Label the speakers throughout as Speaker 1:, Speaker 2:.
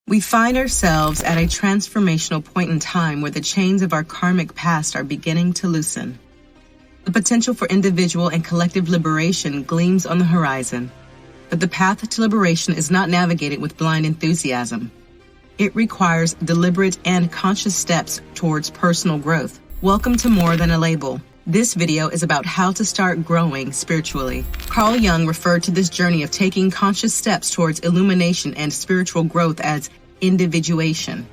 Speaker 1: We find ourselves at a transformational point in time where the chains of our karmic past are beginning to loosen. The potential for individual and collective liberation gleams on the horizon, but the path to liberation is not navigated with blind enthusiasm. It requires deliberate and conscious steps towards personal growth. Welcome to More Than a Label. This video is about how to start growing spiritually. Carl Jung referred to this journey of taking conscious steps towards illumination and spiritual growth as individuation.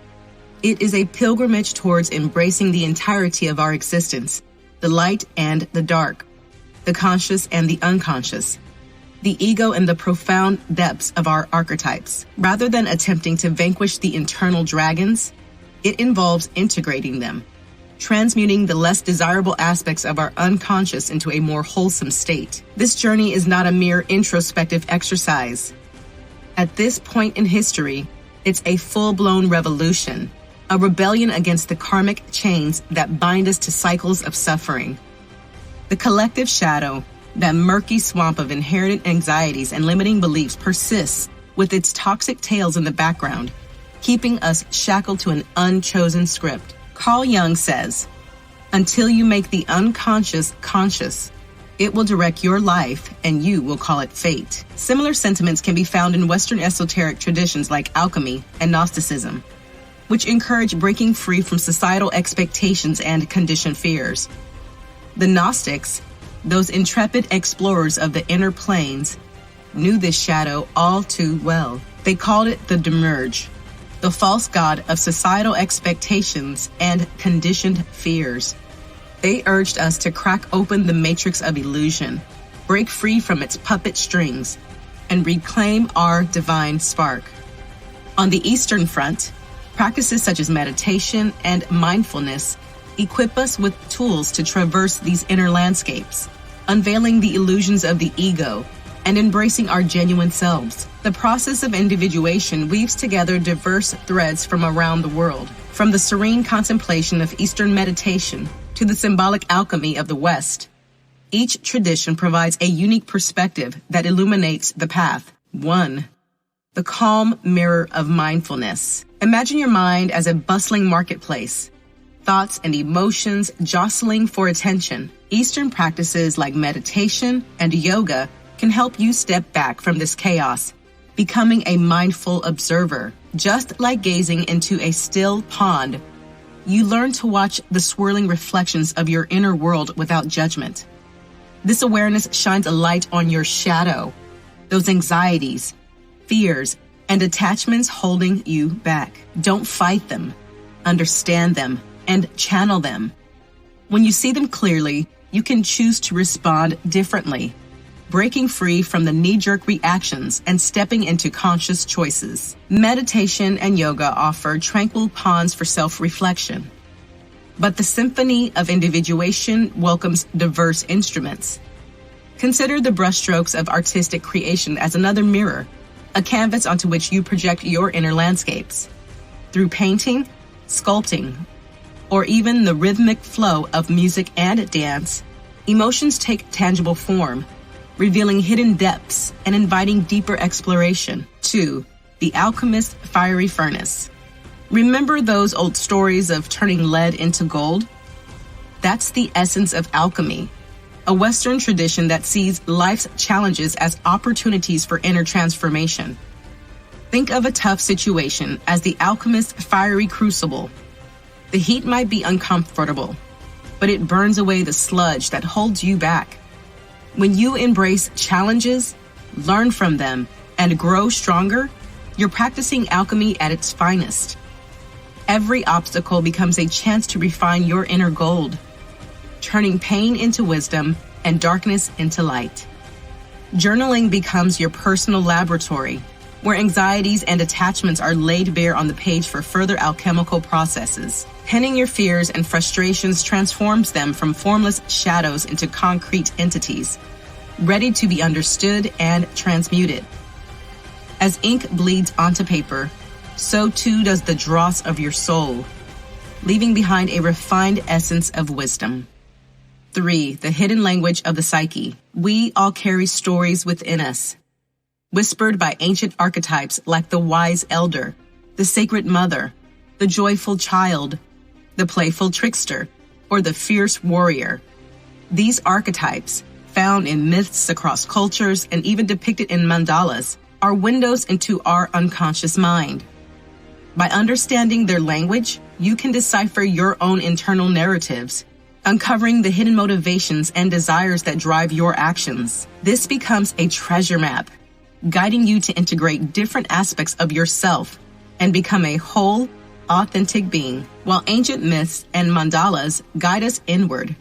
Speaker 1: It is a pilgrimage towards embracing the entirety of our existence, the light and the dark, the conscious and the unconscious, the ego and the profound depths of our archetypes. Rather than attempting to vanquish the internal dragons, it involves integrating them, transmuting the less desirable aspects of our unconscious into a more wholesome state. This journey is not a mere introspective exercise. At this point in history, it's a full-blown revolution, a rebellion against the karmic chains that bind us to cycles of suffering. The collective shadow, that murky swamp of inherited anxieties and limiting beliefs, persists with its toxic tales in the background, keeping us shackled to an unchosen script. Carl Jung says, "Until you make the unconscious conscious, it will direct your life and you will call it fate." Similar sentiments can be found in Western esoteric traditions like alchemy and Gnosticism, which encourage breaking free from societal expectations and conditioned fears. The Gnostics, those intrepid explorers of the inner planes, knew this shadow all too well. They called it the Demiurge, the false god of societal expectations and conditioned fears. They urged us to crack open the matrix of illusion, break free from its puppet strings, and reclaim our divine spark. On the Eastern Front, practices such as meditation and mindfulness equip us with tools to traverse these inner landscapes, unveiling the illusions of the ego and embracing our genuine selves. The process of individuation weaves together diverse threads from around the world, from the serene contemplation of Eastern meditation to the symbolic alchemy of the West. Each tradition provides a unique perspective that illuminates the path. 1. The calm mirror of mindfulness. Imagine your mind as a bustling marketplace, thoughts and emotions jostling for attention. Eastern practices like meditation and yoga can help you step back from this chaos, becoming a mindful observer. Just like gazing into a still pond, you learn to watch the swirling reflections of your inner world without judgment. This awareness shines a light on your shadow, those anxieties, fears, and attachments holding you back. Don't fight them. Understand them and channel them. When you see them clearly, you can choose to respond differently, breaking free from the knee-jerk reactions and stepping into conscious choices. Meditation and yoga offer tranquil ponds for self-reflection, but the symphony of individuation welcomes diverse instruments. Consider the brushstrokes of artistic creation as another mirror, a canvas onto which you project your inner landscapes. Through painting, sculpting, or even the rhythmic flow of music and dance, emotions take tangible form, revealing hidden depths and inviting deeper exploration. 2. The alchemist's fiery furnace. Remember those old stories of turning lead into gold? That's the essence of alchemy, a Western tradition that sees life's challenges as opportunities for inner transformation. Think of a tough situation as the alchemist's fiery crucible. The heat might be uncomfortable, but it burns away the sludge that holds you back. When you embrace challenges, learn from them, and grow stronger, you're practicing alchemy at its finest. Every obstacle becomes a chance to refine your inner gold, turning pain into wisdom and darkness into light. Journaling becomes your personal laboratory, where anxieties and attachments are laid bare on the page for further alchemical processes. Penning your fears and frustrations transforms them from formless shadows into concrete entities, ready to be understood and transmuted. As ink bleeds onto paper, so too does the dross of your soul, leaving behind a refined essence of wisdom. 3. The hidden language of the psyche. We all carry stories within us, whispered by ancient archetypes like the wise elder, the sacred mother, the joyful child, the playful trickster, or the fierce warrior. These archetypes, found in myths across cultures and even depicted in mandalas, are windows into our unconscious mind. By understanding their language, you can decipher your own internal narratives, uncovering the hidden motivations and desires that drive your actions. This becomes a treasure map, guiding you to integrate different aspects of yourself and become a whole, authentic being. While ancient myths and mandalas guide us inward,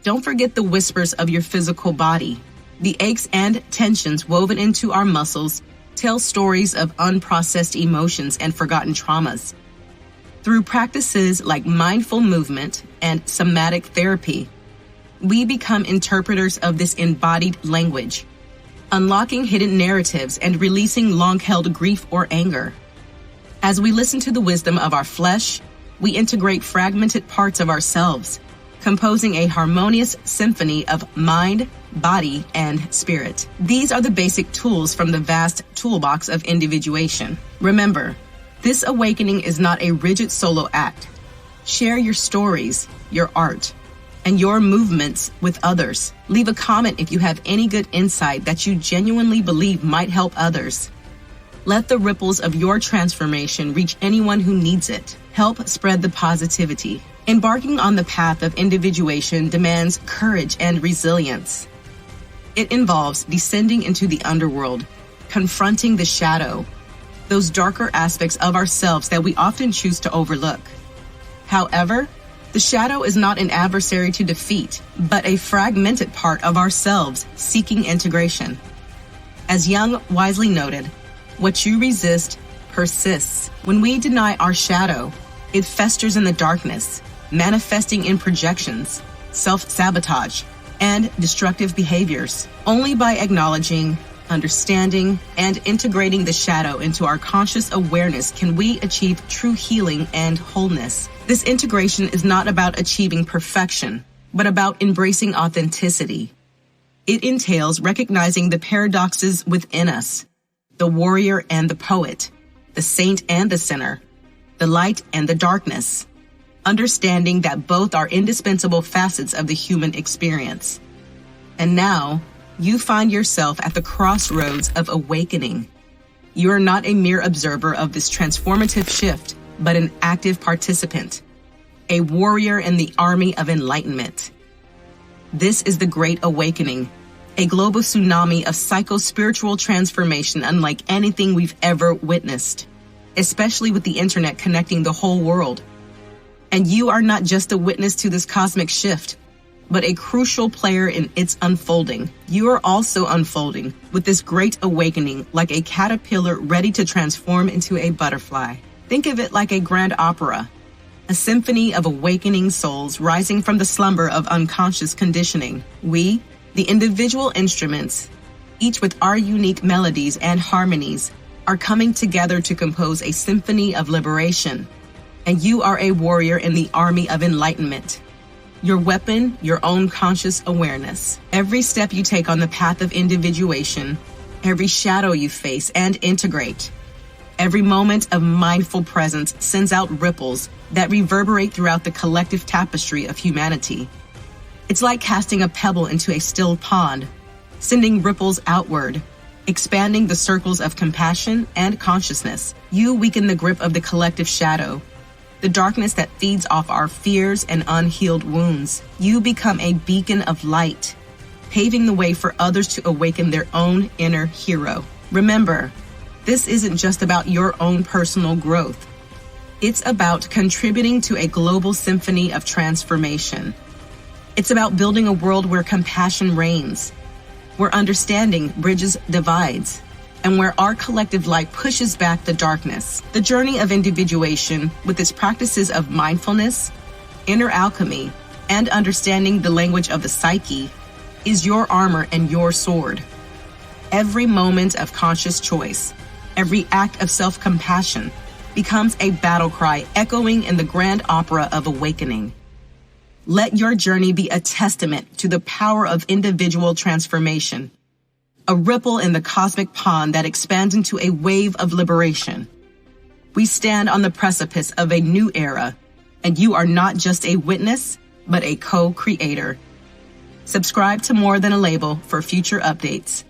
Speaker 1: don't forget the whispers of your physical body. The aches and tensions woven into our muscles tell stories of unprocessed emotions and forgotten traumas. Through practices like mindful movement and somatic therapy, we become interpreters of this embodied language, unlocking hidden narratives and releasing long-held grief or anger. As we listen to the wisdom of our flesh, we integrate fragmented parts of ourselves, composing a harmonious symphony of mind, body, and spirit. These are the basic tools from the vast toolbox of individuation. Remember, this awakening is not a rigid solo act. Share your stories, your art, and your movements with others. Leave a comment if you have any good insight that you genuinely believe might help others. Let the ripples of your transformation reach anyone who needs it. Help spread the positivity. Embarking on the path of individuation demands courage and resilience. It involves descending into the underworld, confronting the shadow, those darker aspects of ourselves that we often choose to overlook. However, the shadow is not an adversary to defeat, but a fragmented part of ourselves seeking integration. As Jung wisely noted, what you resist persists. When we deny our shadow, it festers in the darkness, manifesting in projections, self-sabotage, and destructive behaviors. Only by acknowledging, understanding, and integrating the shadow into our conscious awareness can we achieve true healing and wholeness. This integration is not about achieving perfection, but about embracing authenticity. It entails recognizing the paradoxes within us, the warrior and the poet, the saint and the sinner, the light and the darkness, understanding that both are indispensable facets of the human experience. And now, you find yourself at the crossroads of awakening. You are not a mere observer of this transformative shift, but an active participant, a warrior in the army of enlightenment. This is the Great Awakening, a global tsunami of psycho-spiritual transformation unlike anything we've ever witnessed, especially with the internet connecting the whole world. And you are not just a witness to this cosmic shift, but a crucial player in its unfolding. You are also unfolding with this great awakening like a caterpillar ready to transform into a butterfly. Think of it like a grand opera, a symphony of awakening souls rising from the slumber of unconscious conditioning. We, the individual instruments, each with our unique melodies and harmonies, are coming together to compose a symphony of liberation. And you are a warrior in the army of enlightenment. Your weapon, your own conscious awareness. Every step you take on the path of individuation, every shadow you face and integrate, every moment of mindful presence sends out ripples that reverberate throughout the collective tapestry of humanity. It's like casting a pebble into a still pond, sending ripples outward, expanding the circles of compassion and consciousness. You weaken the grip of the collective shadow, the darkness that feeds off our fears and unhealed wounds. You become a beacon of light, paving the way for others to awaken their own inner hero. Remember, this isn't just about your own personal growth. It's about contributing to a global symphony of transformation. It's about building a world where compassion reigns, where understanding bridges divides, and where our collective light pushes back the darkness. The journey of individuation, with its practices of mindfulness, inner alchemy, and understanding the language of the psyche, is your armor and your sword. Every moment of conscious choice, every act of self-compassion, becomes a battle cry echoing in the grand opera of awakening. Let your journey be a testament to the power of individual transformation, a ripple in the cosmic pond that expands into a wave of liberation. We stand on the precipice of a new era, and you are not just a witness, but a co-creator. Subscribe to More Than a Label for future updates.